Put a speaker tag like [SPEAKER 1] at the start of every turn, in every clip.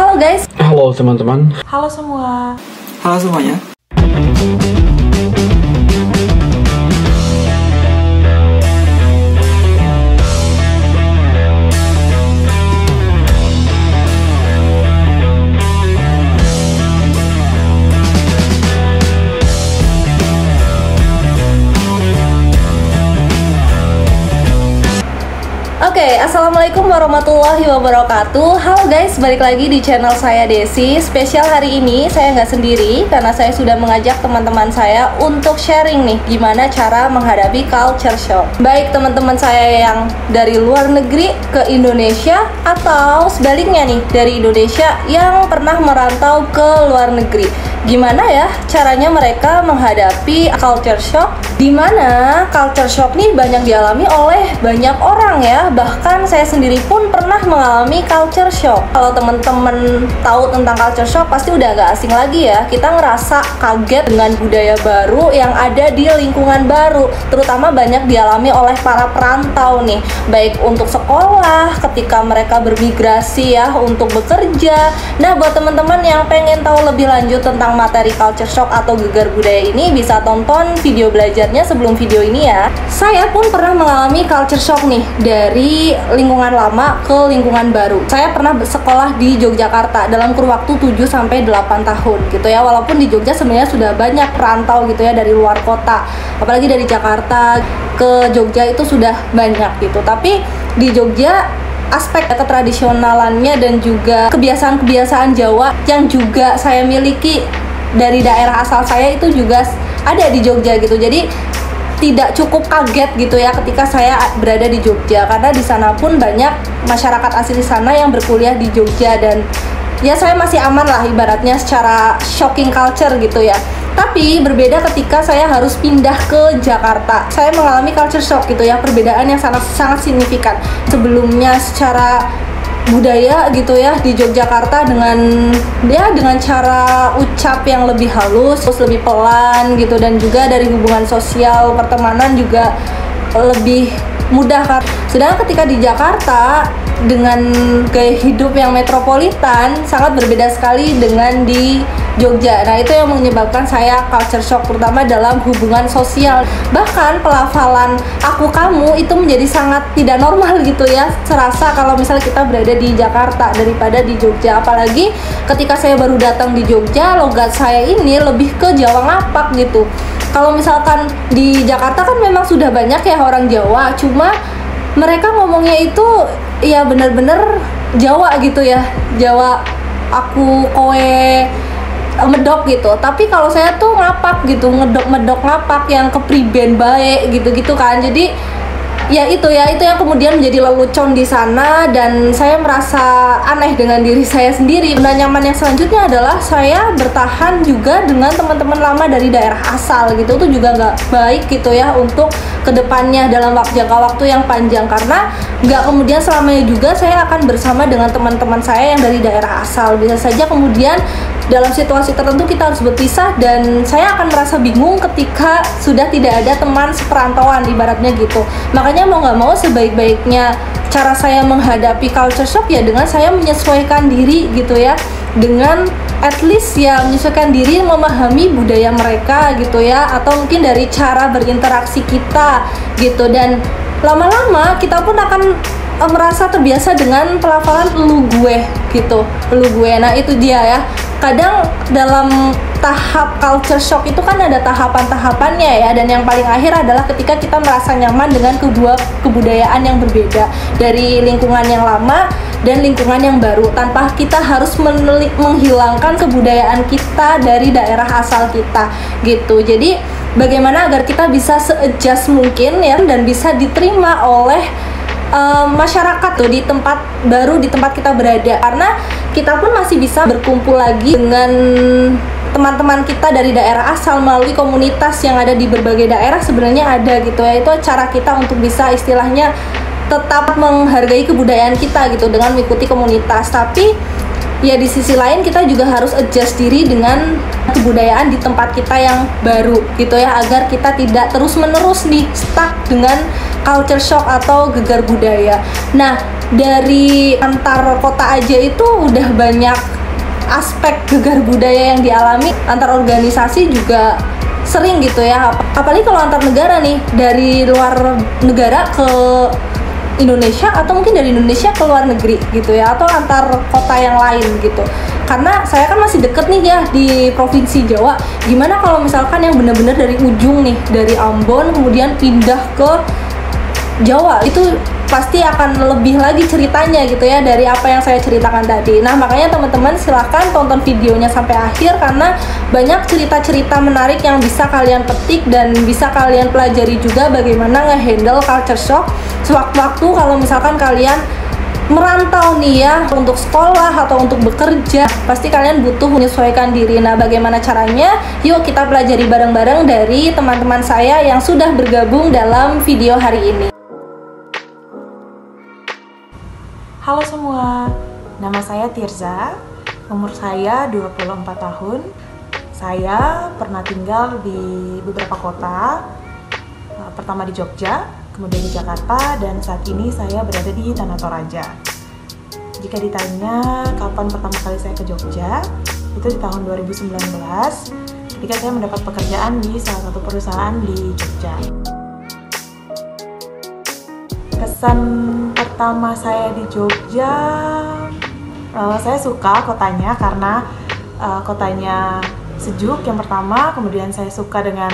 [SPEAKER 1] Halo guys.
[SPEAKER 2] Halo teman-teman.
[SPEAKER 3] Halo semua.
[SPEAKER 4] Halo semuanya.
[SPEAKER 1] Oke, assalamualaikum warahmatullahi wabarakatuh. Halo guys, balik lagi di channel saya Desi. Spesial hari ini saya nggak sendiri karena saya sudah mengajak teman-teman saya untuk sharing nih gimana cara menghadapi culture shock. Baik teman-teman saya yang dari luar negeri ke Indonesia atau sebaliknya nih dari Indonesia yang pernah merantau ke luar negeri. Gimana ya caranya mereka menghadapi culture shock? Dimana culture shock nih banyak dialami oleh banyak orang ya. Bahkan saya sendiri pun pernah mengalami culture shock. Kalau teman-teman tahu tentang culture shock pasti udah gak asing lagi ya. Kita ngerasa kaget dengan budaya baru yang ada di lingkungan baru. Terutama banyak dialami oleh para perantau nih. Baik untuk sekolah, ketika mereka bermigrasi ya, untuk bekerja. Nah buat teman-teman yang pengen tahu lebih lanjut tentang materi culture shock atau gegar budaya ini, bisa tonton video belajarnya sebelum video ini ya. Saya pun pernah mengalami culture shock nih dari lingkungan lama ke lingkungan baru. Saya pernah sekolah di Yogyakarta dalam kurun waktu 7-8 tahun gitu ya. Walaupun di Jogja sebenarnya sudah banyak perantau gitu ya dari luar kota. Apalagi dari Jakarta ke Jogja itu sudah banyak gitu. Tapi di Jogja aspek ketradisionalannya dan juga kebiasaan-kebiasaan Jawa yang juga saya miliki dari daerah asal saya itu juga ada di Jogja gitu. Jadi tidak cukup kaget gitu ya ketika saya berada di Jogja, karena di sana pun banyak masyarakat asli sana yang berkuliah di Jogja dan ya saya masih aman lah ibaratnya secara shocking culture gitu ya. Tapi berbeda ketika saya harus pindah ke Jakarta. Saya mengalami culture shock gitu ya, perbedaan yang sangat signifikan. Sebelumnya secara budaya gitu ya di Yogyakarta dengan cara ucap yang lebih halus, terus lebih pelan gitu, dan juga dari hubungan sosial pertemanan juga lebih mudah kan. Sedangkan ketika di Jakarta dengan gaya hidup yang metropolitan sangat berbeda sekali dengan di Jogja. Nah itu yang menyebabkan saya culture shock, terutama dalam hubungan sosial. Bahkan pelafalan aku kamu itu menjadi sangat tidak normal gitu ya, serasa kalau misalnya kita berada di Jakarta daripada di Jogja. Apalagi ketika saya baru datang di Jogja, logat saya ini lebih ke Jawa ngapak gitu. Kalau misalkan di Jakarta kan memang sudah banyak ya orang Jawa, cuma mereka ngomongnya itu ya bener-bener Jawa gitu ya, Jawa aku kowe medok gitu. Tapi kalau saya tuh ngapak gitu, medok ngapak yang kepriben baik gitu-gitu kan. Jadi ya itu yang kemudian menjadi lelucon di sana, dan saya merasa aneh dengan diri saya sendiri. Dan nyaman yang selanjutnya adalah saya bertahan juga dengan teman-teman lama dari daerah asal gitu. Itu juga nggak baik gitu ya untuk kedepannya dalam jangka waktu yang panjang, karena nggak kemudian selamanya juga saya akan bersama dengan teman-teman saya yang dari daerah asal. Bisa saja kemudian dalam situasi tertentu kita harus berpisah, dan saya akan merasa bingung ketika sudah tidak ada teman seperantauan ibaratnya gitu. Makanya mau nggak mau sebaik-baiknya cara saya menghadapi culture shock ya dengan saya menyesuaikan diri gitu ya, dengan at least ya menyesuaikan diri, memahami budaya mereka gitu ya, atau mungkin dari cara berinteraksi kita gitu. Dan lama-lama kita pun akan merasa terbiasa dengan pelafalan lu gue gitu, lu gue. Nah itu dia ya, kadang dalam tahap culture shock itu kan ada tahapan-tahapannya ya, dan yang paling akhir adalah ketika kita merasa nyaman dengan kedua kebudayaan yang berbeda dari lingkungan yang lama dan lingkungan yang baru, tanpa kita harus menghilangkan kebudayaan kita dari daerah asal kita gitu. Jadi bagaimana agar kita bisa se-adjust mungkin ya, dan bisa diterima oleh masyarakat tuh di tempat baru, di tempat kita berada, karena kita pun masih bisa berkumpul lagi dengan teman-teman kita dari daerah asal melalui komunitas yang ada di berbagai daerah. Sebenarnya ada gitu ya, itu cara kita untuk bisa istilahnya tetap menghargai kebudayaan kita gitu dengan mengikuti komunitas. Tapi ya di sisi lain kita juga harus adjust diri dengan kebudayaan di tempat kita yang baru gitu ya, agar kita tidak terus-menerus nih stuck dengan culture shock atau gegar budaya. Nah, dari antar kota aja itu udah banyak aspek gegar budaya yang dialami, antar organisasi juga sering gitu ya. Apalagi kalau antar negara nih, dari luar negara ke Indonesia atau mungkin dari Indonesia ke luar negeri gitu ya, atau antar kota yang lain gitu. Karena saya kan masih deket nih ya di Provinsi Jawa. Gimana kalau misalkan yang benar-benar dari ujung nih, dari Ambon kemudian pindah ke Jawa, itu pasti akan lebih lagi ceritanya gitu ya dari apa yang saya ceritakan tadi. Nah, makanya teman-teman silahkan tonton videonya sampai akhir, karena banyak cerita-cerita menarik yang bisa kalian petik dan bisa kalian pelajari juga bagaimana ngehandle culture shock sewaktu-waktu kalau misalkan kalian merantau nih ya, untuk sekolah atau untuk bekerja. Pasti kalian butuh menyesuaikan diri. Nah, bagaimana caranya? Yuk kita pelajari bareng-bareng dari teman-teman saya yang sudah bergabung dalam video hari ini.
[SPEAKER 2] Halo semua, nama saya Tirza, umur saya 24 tahun. Saya pernah tinggal di beberapa kota, pertama di Jogja, kemudian di Jakarta, dan saat ini saya berada di Tanah Toraja. Jika ditanya kapan pertama kali saya ke Jogja, itu di tahun 2019, ketika saya mendapat pekerjaan di salah satu perusahaan di Jogja. Kesan pertama saya di Jogja, saya suka kotanya karena kotanya sejuk yang pertama, kemudian saya suka dengan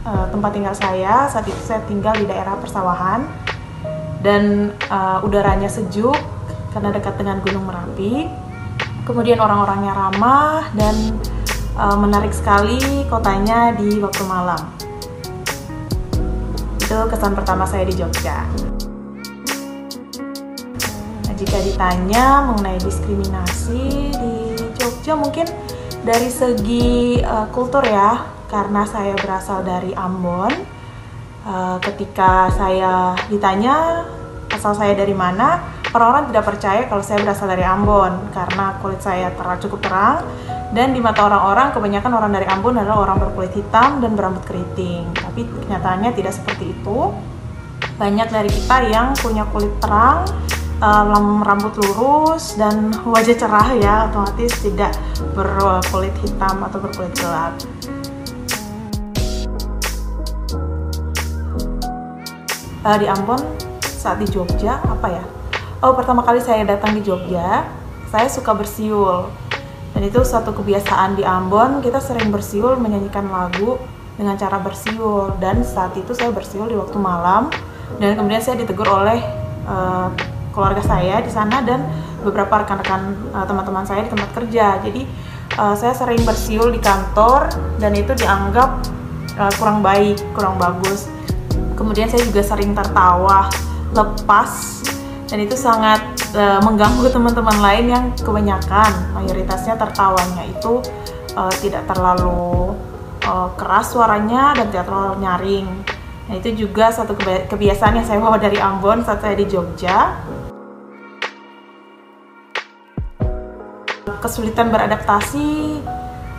[SPEAKER 2] tempat tinggal saya. Saat itu saya tinggal di daerah persawahan dan udaranya sejuk karena dekat dengan Gunung Merapi. Kemudian orang-orangnya ramah dan menarik sekali kotanya di waktu malam. Itu kesan pertama saya di Jogja. Jika ditanya mengenai diskriminasi di Jogja, mungkin dari segi kultur ya, karena saya berasal dari Ambon. Ketika saya ditanya asal saya dari mana, orang-orang tidak percaya kalau saya berasal dari Ambon karena kulit saya cukup terang, dan di mata orang-orang kebanyakan orang dari Ambon adalah orang berkulit hitam dan berambut keriting. Tapi kenyataannya tidak seperti itu. Banyak dari kita yang punya kulit terang, rambut lurus dan wajah cerah ya, otomatis tidak berkulit hitam atau berkulit gelap. Di Ambon saat di Jogja apa ya? Pertama kali saya datang di Jogja, saya suka bersiul. Dan itu suatu kebiasaan di Ambon, kita sering bersiul, menyanyikan lagu dengan cara bersiul. Dan saat itu saya bersiul di waktu malam, dan kemudian saya ditegur oleh keluarga saya di sana dan beberapa rekan-rekan teman-teman saya di tempat kerja. Jadi saya sering bersiul di kantor dan itu dianggap kurang baik, kurang bagus. Kemudian saya juga sering tertawa lepas dan itu sangat mengganggu teman-teman lain yang kebanyakan mayoritasnya tertawanya itu tidak terlalu keras suaranya dan tidak terlalu nyaring. Nah, itu juga satu kebiasaan yang saya bawa dari Ambon saat saya di Jogja. Kesulitan beradaptasi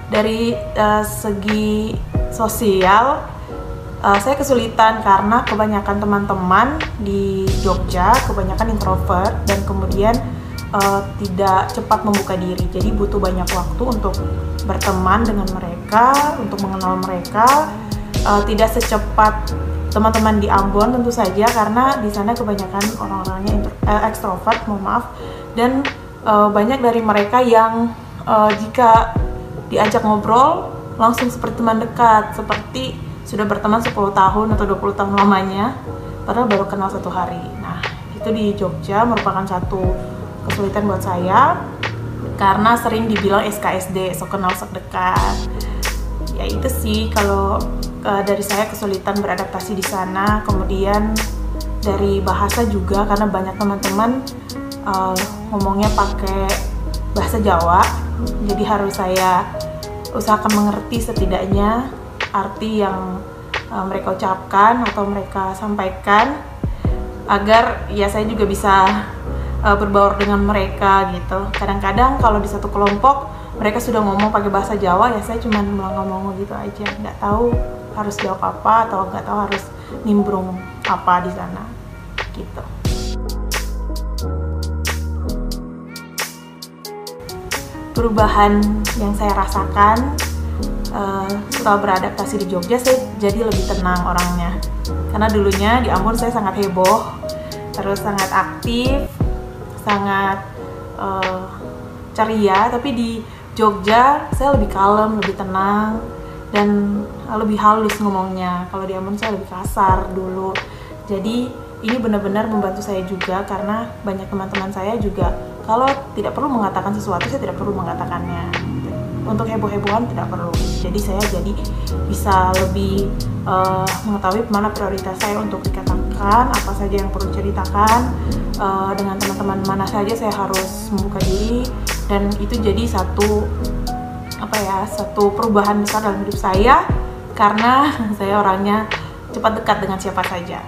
[SPEAKER 2] dari segi sosial, saya kesulitan karena kebanyakan teman-teman di Jogja kebanyakan introvert dan kemudian tidak cepat membuka diri. Jadi butuh banyak waktu untuk berteman dengan mereka, untuk mengenal mereka. Tidak secepat teman-teman di Ambon tentu saja, karena di sana kebanyakan orang-orangnya ekstrovert, mohon maaf, dan banyak dari mereka yang jika diajak ngobrol langsung seperti teman dekat, seperti sudah berteman 10 tahun atau 20 tahun lamanya, padahal baru kenal 1 hari. Nah, itu di Jogja merupakan satu kesulitan buat saya, karena sering dibilang SKSD, sok kenal sok dekat. Ya itu sih kalau dari saya kesulitan beradaptasi di sana. Kemudian dari bahasa juga, karena banyak teman-teman ngomongnya pakai bahasa Jawa, jadi harus saya usahakan mengerti setidaknya arti yang mereka ucapkan atau mereka sampaikan, agar ya saya juga bisa berbaur dengan mereka gitu. Kadang-kadang kalau di satu kelompok mereka sudah ngomong pakai bahasa Jawa, ya saya cuma ngomong gitu aja, nggak tahu harus jawab apa atau nggak tahu harus nimbrung apa di sana gitu. perubahan yang saya rasakan setelah beradaptasi di Jogja, saya jadi lebih tenang orangnya. Karena dulunya di Ambon saya sangat heboh, terus sangat aktif, sangat ceria. Tapi di Jogja saya lebih kalem, lebih tenang, dan lebih halus ngomongnya. Kalau di Ambon saya lebih kasar dulu. Jadi ini benar-benar membantu saya juga, karena banyak teman-teman saya juga kalau tidak perlu mengatakan sesuatu, saya tidak perlu mengatakannya. Untuk heboh-hebohan tidak perlu. Jadi saya bisa lebih mengetahui mana prioritas saya untuk dikatakan, apa saja yang perlu ceritakan, dengan teman-teman mana saja saya harus membuka diri. Dan itu jadi satu perubahan besar dalam hidup saya, karena saya orangnya cepat dekat dengan siapa saja.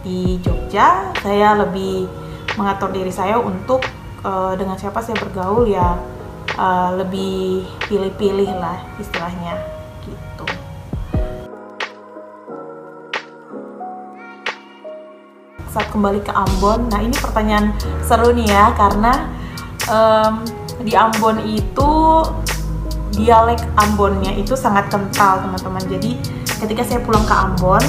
[SPEAKER 2] Di Jogja saya lebih mengatur diri saya untuk dengan siapa saya bergaul, ya lebih pilih-pilih lah istilahnya gitu. Saat kembali ke Ambon, nah ini pertanyaan seru nih ya, karena di Ambon itu dialek Ambonnya itu sangat kental teman-teman. Jadi ketika saya pulang ke Ambon,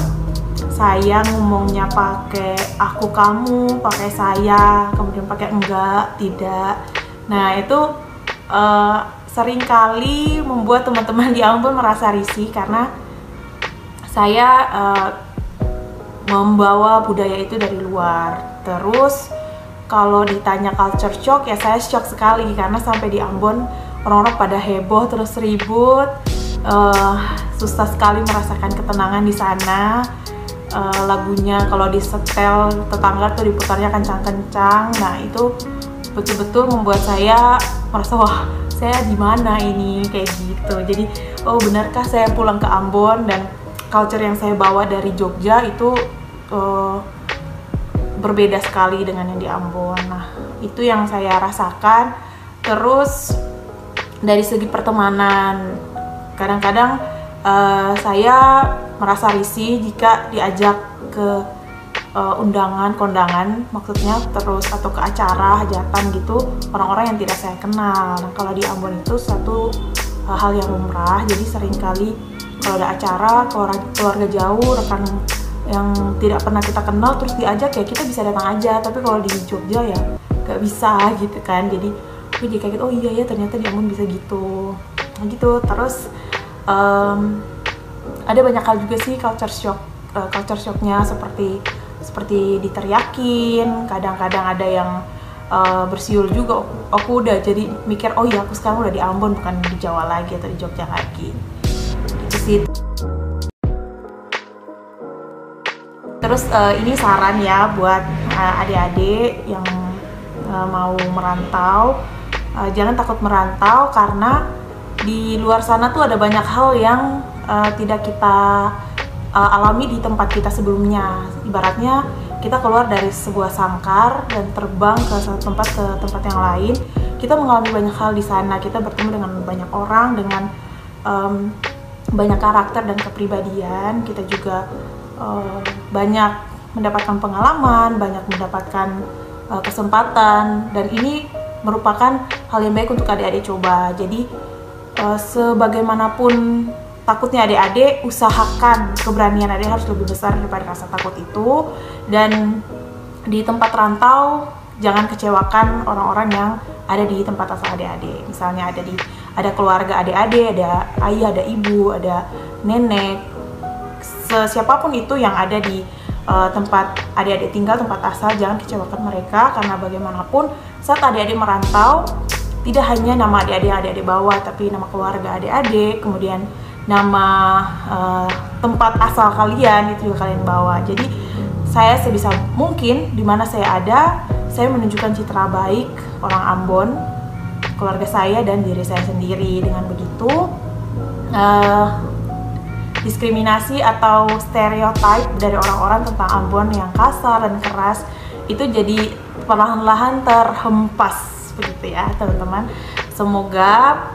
[SPEAKER 2] saya ngomongnya pakai aku kamu, pakai saya, kemudian pakai enggak, tidak. Nah itu seringkali membuat teman-teman di Ambon merasa risih, karena saya membawa budaya itu dari luar. Terus kalau ditanya culture shock, ya saya shock sekali, karena sampai di Ambon orang-orang pada heboh terus ribut, susah sekali merasakan ketenangan di sana. Lagunya kalau disetel tetangga tuh diputarnya kencang-kencang. Nah itu betul-betul membuat saya merasa, wah saya di mana ini, kayak gitu. Jadi oh benarkah saya pulang ke Ambon dan culture yang saya bawa dari Jogja itu berbeda sekali dengan yang di Ambon. Nah itu yang saya rasakan. Terus dari segi pertemanan, kadang-kadang saya merasa risih jika diajak ke undangan, kondangan maksudnya, terus atau ke acara hajatan gitu, orang-orang yang tidak saya kenal. Nah kalau di Ambon itu satu hal yang lumrah, jadi seringkali kalau ada acara keluarga jauh, rekan yang tidak pernah kita kenal terus diajak, ya kita bisa datang aja. Tapi kalau di Jogja ya gak bisa gitu kan. Jadi aku jadi kaget, oh iya ya ternyata di Ambon bisa gitu. Nah gitu. Terus ada banyak hal juga sih culture shocknya, seperti diteriakin, kadang-kadang ada yang bersiul juga. Aku udah jadi mikir, oh iya aku sekarang udah di Ambon, bukan di Jawa lagi atau di Jogja lagi gitu sih. Terus ini saran ya buat adik-adik yang mau merantau, jangan takut merantau, karena di luar sana tuh ada banyak hal yang tidak kita alami di tempat kita sebelumnya. Ibaratnya kita keluar dari sebuah sangkar dan terbang ke satu tempat ke tempat yang lain. Kita mengalami banyak hal di sana. Kita bertemu dengan banyak orang, dengan banyak karakter dan kepribadian. Kita juga banyak mendapatkan pengalaman, banyak mendapatkan kesempatan, dan ini merupakan hal yang baik untuk adik-adik coba. Jadi sebagaimanapun takutnya adik-adik, usahakan keberanian adik harus lebih besar daripada rasa takut itu. Dan di tempat rantau jangan kecewakan orang-orang yang ada di tempat asal adik-adik. Misalnya ada keluarga adik-adik, ada ayah, ada ibu, ada nenek, siapapun itu yang ada di tempat adik-adik tinggal, tempat asal, jangan kecewakan mereka. Karena bagaimanapun saat adik-adik merantau, tidak hanya nama adik-adik yang adik-adik bawa, tapi nama keluarga adik-adik, kemudian nama tempat asal kalian itu juga kalian bawa. Jadi saya sebisa mungkin di mana saya ada, saya menunjukkan citra baik orang Ambon, keluarga saya dan diri saya sendiri. Dengan begitu diskriminasi atau stereotip dari orang-orang tentang Ambon yang kasar dan keras itu jadi perlahan-lahan terhempas begitu ya teman-teman. Semoga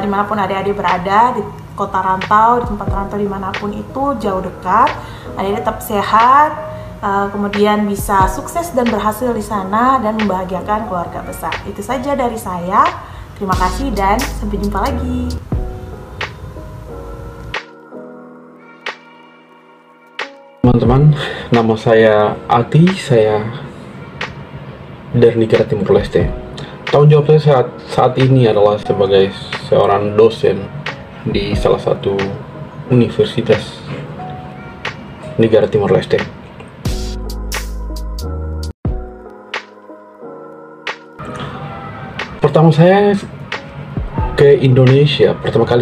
[SPEAKER 2] dimanapun adik-adik berada, di kota rantau, di tempat rantau dimanapun itu, jauh dekat, adik-adik tetap sehat, kemudian bisa sukses dan berhasil di sana dan membahagiakan keluarga besar. Itu saja dari saya. Terima kasih dan sampai jumpa lagi.
[SPEAKER 3] Teman-teman, nama saya Ati, saya dari negara Timur Leste. Tanggung jawab saya saat ini adalah sebagai seorang dosen di salah satu universitas negara Timur Leste. Pertama kali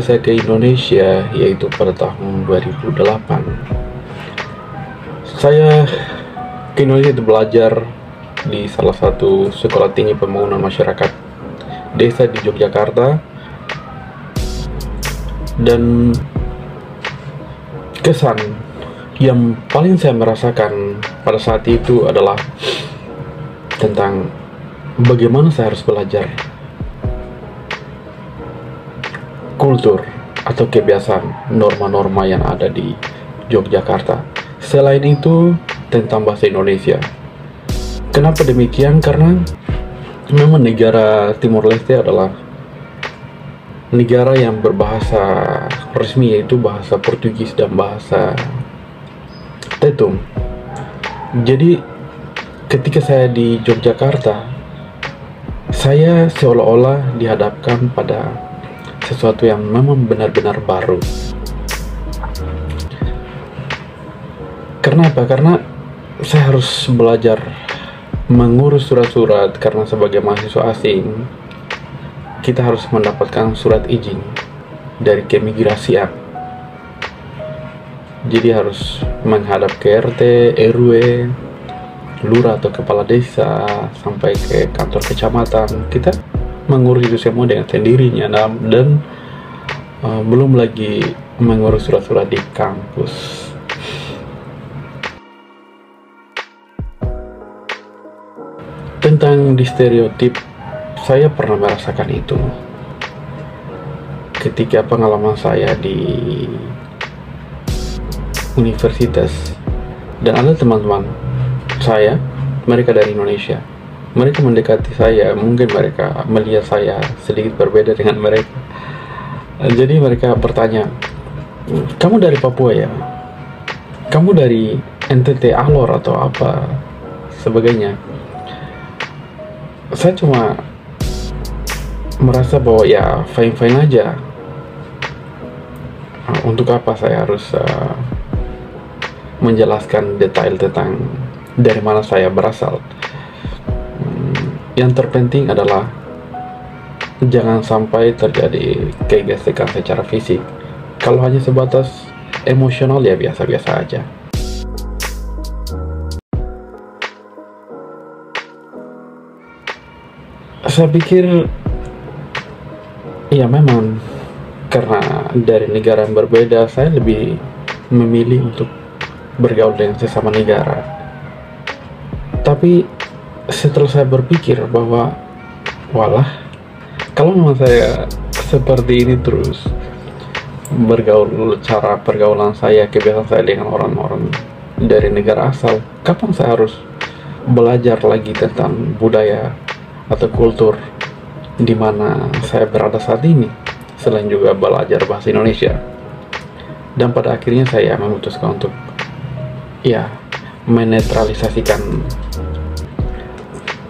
[SPEAKER 3] saya ke Indonesia yaitu pada tahun 2008. Saya ke Indonesia itu belajar di salah satu sekolah tinggi pembangunan masyarakat desa di Yogyakarta, dan kesan yang paling saya merasakan pada saat itu adalah tentang bagaimana saya harus belajar kultur atau kebiasaan norma-norma yang ada di Yogyakarta. Selain itu, tentang bahasa Indonesia. Kenapa demikian? Karena memang negara Timur Leste adalah negara yang berbahasa resmi, yaitu bahasa Portugis dan bahasa Tetum. Jadi ketika saya di Yogyakarta, saya seolah-olah dihadapkan pada sesuatu yang memang benar-benar baru. Karena apa? Karena saya harus belajar mengurus surat-surat, karena sebagai mahasiswa asing kita harus mendapatkan surat izin dari keimigrasian. Jadi harus menghadap ke RT, RW, lurah atau kepala desa, sampai ke kantor kecamatan. Kita mengurus itu semua dengan sendirinya, dan belum lagi mengurus surat-surat di kampus. Tentang di stereotip, saya pernah merasakan itu ketika pengalaman saya di universitas, dan ada teman-teman saya, mereka dari Indonesia. Mereka mendekati saya, mungkin mereka melihat saya sedikit berbeda dengan mereka. Jadi mereka bertanya, "Kamu dari Papua ya? Kamu dari NTT Alor atau apa sebagainya?" Saya cuma merasa bahwa ya fine-fine aja. Untuk apa saya harus menjelaskan detail tentang dari mana saya berasal? Yang terpenting adalah jangan sampai terjadi kegesekan secara fisik. Kalau hanya sebatas emosional ya biasa-biasa aja. Saya pikir ya memang karena dari negara yang berbeda, saya lebih memilih untuk bergaul dengan sesama negara. Tapi setelah saya berpikir bahwa walah, kalau memang saya seperti ini terus bergaul, cara pergaulan saya, kebiasaan saya dengan orang-orang dari negara asal, kapan saya harus belajar lagi tentang budaya atau kultur di mana saya berada saat ini, selain juga belajar bahasa Indonesia? Dan pada akhirnya saya memutuskan untuk ya menetralisasikan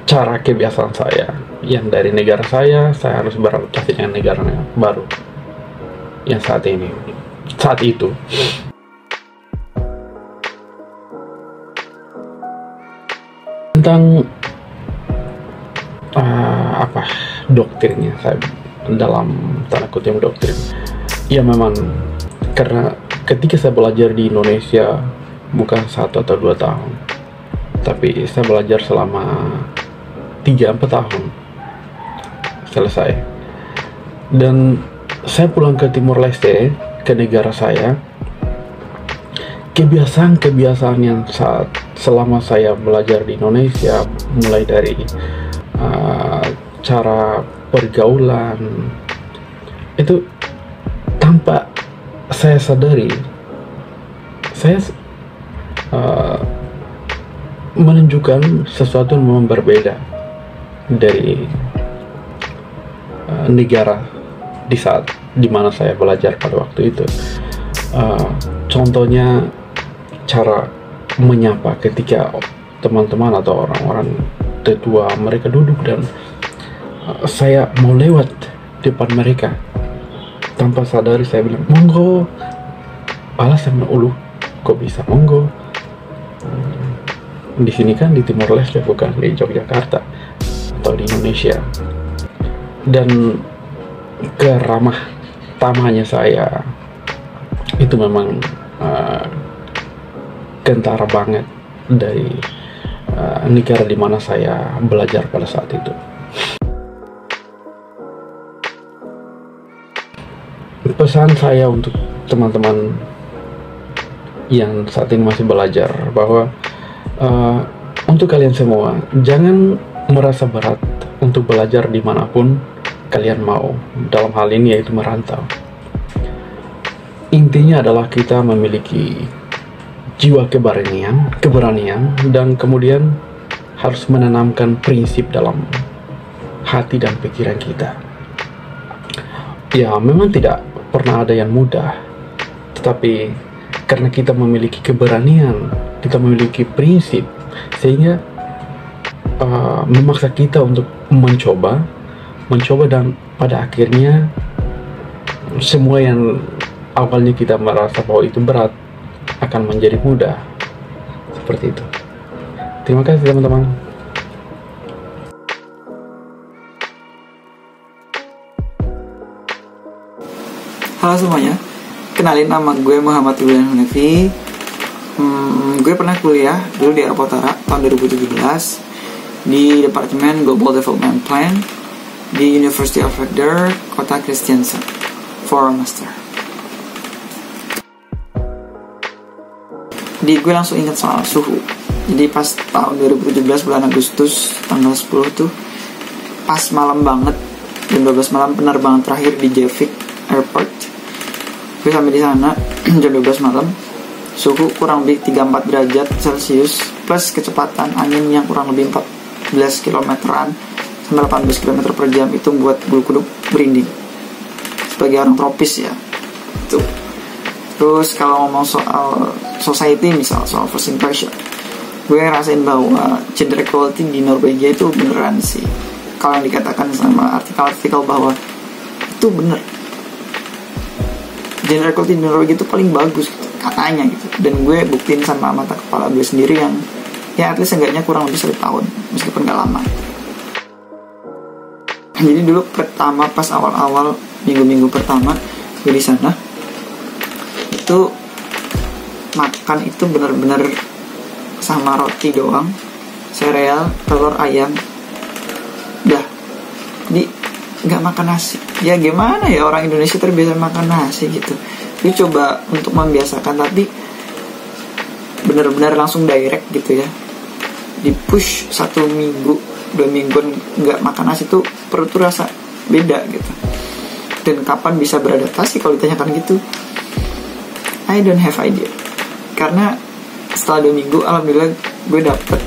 [SPEAKER 3] cara kebiasaan saya yang dari negara saya harus beradaptasi dengan negara baru yang saat itu. Tentang doktrinnya, saya dalam tanda kutip doktrin, ya memang karena ketika saya belajar di Indonesia bukan 1 atau 2 tahun, tapi saya belajar selama 3-4 tahun selesai, dan saya pulang ke Timur Leste, ke negara saya. Kebiasaan-kebiasaan yang selama saya belajar di Indonesia, mulai dari cara pergaulan itu, tanpa saya sadari, saya menunjukkan sesuatu yang memang berbeda dari negara di saat dimana saya belajar pada waktu itu. Contohnya cara menyapa ketika teman-teman atau orang-orang tetua mereka duduk dan saya mau lewat depan mereka, tanpa sadari saya bilang monggo. Alasan ulu kok bisa monggo? Di sini kan di Timor Leste, bukan di Yogyakarta atau di Indonesia. Dan keramah tamahnya saya itu memang kentara banget dari negara di mana saya belajar pada saat itu. Pesan saya untuk teman-teman yang saat ini masih belajar bahwa untuk kalian semua, jangan merasa berat untuk belajar dimanapun kalian mau. Dalam hal ini yaitu merantau. Intinya adalah kita memiliki jiwa keberanian, dan kemudian harus menanamkan prinsip dalam hati dan pikiran kita. Ya, memang tidak pernah ada yang mudah, tetapi karena kita memiliki keberanian, kita memiliki prinsip, sehingga memaksa kita untuk mencoba, dan pada akhirnya semua yang awalnya kita merasa bahwa itu berat akan menjadi mudah. Seperti itu. Terima kasih teman-teman.
[SPEAKER 4] Halo semuanya, kenalin, nama gue Muhammad Ibrahim Hunefi. Gue pernah kuliah dulu di Eropa Utara tahun 2017 di Departemen Global Development Plan di University of Agder, Kota Kristiansand, for a master. Gue langsung ingat soal suhu. Jadi pas tahun 2017 bulan Agustus tanggal 10 tuh, pas malam banget, jam 12 malam penerbangan terakhir di Javik Airport. Gue sampai di sana jam 12 malam, suhu kurang lebih 34 derajat Celcius plus kecepatan angin yang kurang lebih 14 kilometeran sampai 18 km per jam. Itu membuat bulu kuduk merinding sebagai orang tropis ya. Tuh. Terus kalau ngomong soal society, misal soal first impression, gue rasain bahwa gender equality di Norwegia itu beneran sih. Kalau yang dikatakan sama artikel-artikel bahwa itu bener, gender equality di Norwegia itu paling bagus gitu, katanya gitu. Dan gue buktiin sama mata kepala gue sendiri yang ya at least enggaknya kurang lebih 1 tahun, meskipun gak lama. Jadi dulu pertama pas awal-awal minggu-minggu pertama gue di sana, itu makan itu bener-bener sama roti doang, sereal, telur ayam, udah. Jadi nggak makan nasi. Ya gimana ya, orang Indonesia terbiasa makan nasi gitu. Gue coba untuk membiasakan, tapi bener-bener langsung direct gitu ya. Di push 1 minggu 2 minggu nggak makan nasi tuh perut tuh rasa beda gitu. Dan kapan bisa beradaptasi kalau ditanyakan gitu, I don't have idea. Karena setelah 2 minggu alhamdulillah gue dapet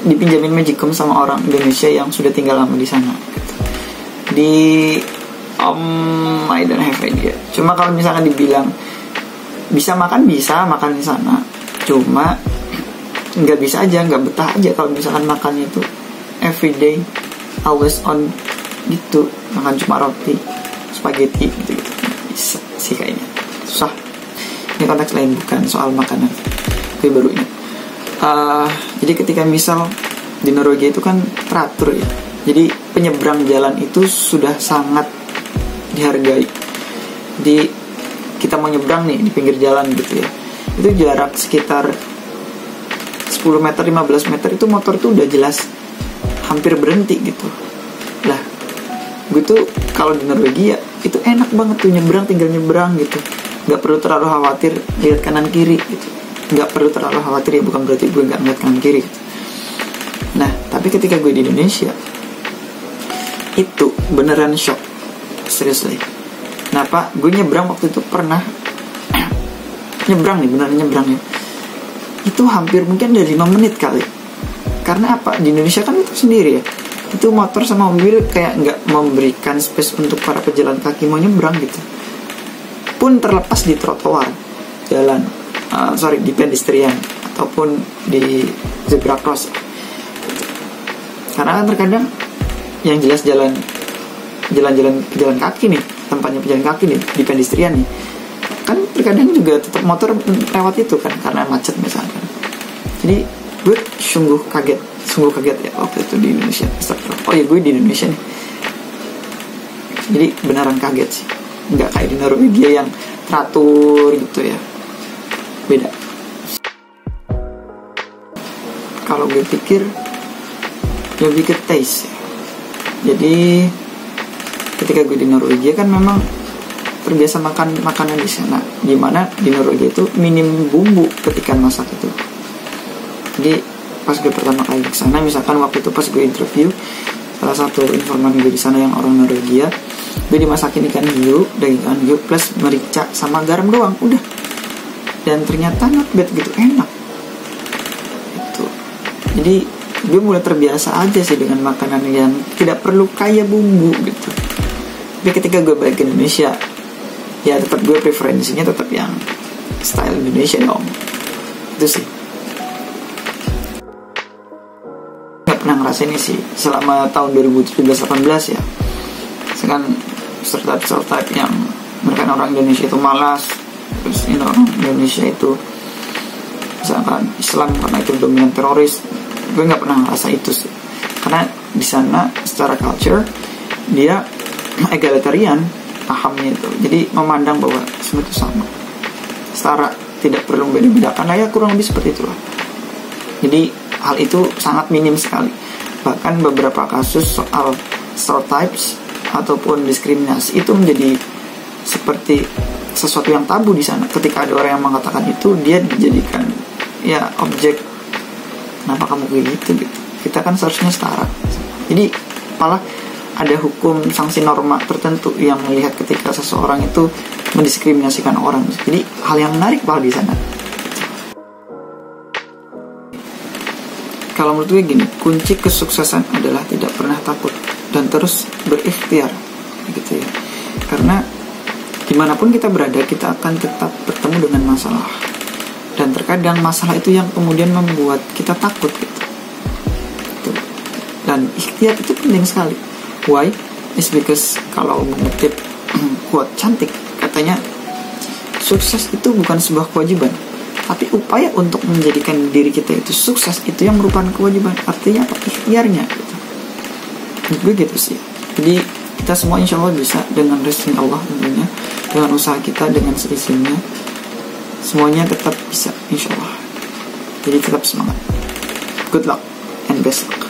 [SPEAKER 4] dipinjamin magicom sama orang Indonesia yang sudah tinggal lama di sana gitu. I don't have idea. Cuma kalau misalkan dibilang bisa makan di sana, cuma nggak bisa aja, nggak betah aja kalau misalkan makannya itu everyday, always on gitu, makan cuma roti, spaghetti gitu. Bisa sih kayaknya. Susah. Ini konteks lain, bukan soal makanan. Gue baru ingat. Jadi ketika misal di Norwegia itu kan teratur ya. Jadi penyeberang jalan itu sudah sangat dihargai. Kita mau nyebrang nih di pinggir jalan gitu ya, itu jarak sekitar 10 meter, 15 meter itu motor tuh udah jelas hampir berhenti gitu. Lah, gue tuh kalau di Norwegia itu enak banget tuh nyebrang, tinggal nyebrang gitu. Gak perlu terlalu khawatir lihat kanan kiri gitu. Gak perlu terlalu khawatir ya, bukan berarti gue gak ngeliat kanan kiri gitu. Nah, tapi ketika gue di Indonesia itu beneran shock, seriously. Kenapa? Gue nyebrang waktu itu pernah beneran nyebrang ya. Itu hampir mungkin dari 5 menit kali. Karena apa? Di Indonesia kan itu sendiri ya, itu motor sama mobil kayak nggak memberikan space untuk para pejalan kaki mau nyebrang gitu, pun terlepas di trotoar jalan, di pedestrian ataupun di zebra cross. Karena kan terkadang yang jelas jalan pejalan kaki nih, tempatnya pejalan kaki nih di pedestrian nih, kan terkadang juga tetap motor lewat itu kan karena macet misalkan. Jadi gue sungguh kaget ya waktu itu di Indonesia. Oh ya, gue di Indonesia nih, jadi beneran kaget sih, nggak kayak di Norwegia yang teratur gitu ya, beda. Kalau gue pikir lebih ke taste ya. Jadi ketika gue di Norwegia kan memang terbiasa makan makanan di sana, dimana di Norwegia itu minim bumbu ketika masak itu. Jadi pas gue pertama kali ke sana, misalkan waktu itu pas gue interview salah satu informan gue di sana yang orang Norwegia, gue dimasakin ikan hiu, daging ikan hiu plus merica sama garam doang, udah. Dan ternyata not bad gitu, enak itu. Jadi gue mulai terbiasa aja sih dengan makanan yang tidak perlu kaya bumbu gitu. Tapi ketika gue balik ke Indonesia, ya tetap gue preferensinya tetap yang style Indonesia dong. Itu sih. Gak pernah ngerasain ini sih selama tahun 2017-18 ya. Misalkan stereotype yang mereka orang Indonesia itu malas, terus orang Indonesia itu misalkan Islam karena itu dominan teroris. Gue nggak pernah ngerasa itu sih, karena di sana secara culture dia egalitarian pahamnya itu, jadi memandang bahwa semua itu sama, setara, tidak perlu beda-bedakan. Ya kurang lebih seperti itulah. Jadi hal itu sangat minim sekali. Bahkan beberapa kasus soal stereotypes ataupun diskriminasi itu menjadi seperti sesuatu yang tabu di sana. Ketika ada orang yang mengatakan itu, dia dijadikan ya objek, kenapa kamu kayak gitu. Kita kan seharusnya setara. Jadi malah ada hukum sanksi norma tertentu yang melihat ketika seseorang itu mendiskriminasikan orang. Jadi hal yang menarik malah di sana. Kalau menurut gue gini, kunci kesuksesan adalah tidak pernah takut dan terus berikhtiar gitu ya. Karena dimanapun kita berada, kita akan tetap bertemu dengan masalah. Dan terkadang masalah itu yang kemudian membuat kita takut gitu. Dan ikhtiar itu penting sekali. Why? It's because kalau mengutip quote cantik, katanya sukses itu bukan sebuah kewajiban, tapi upaya untuk menjadikan diri kita itu sukses itu yang merupakan kewajiban. Artinya apa? Ikhtiarnya gitu. Menurut gue gitu sih. Jadi kita semua insya Allah bisa dengan rezekinya Allah tentunya, dengan usaha kita, dengan seisinya, semuanya tetap bisa insya Allah. Jadi tetap semangat. Good luck and best luck.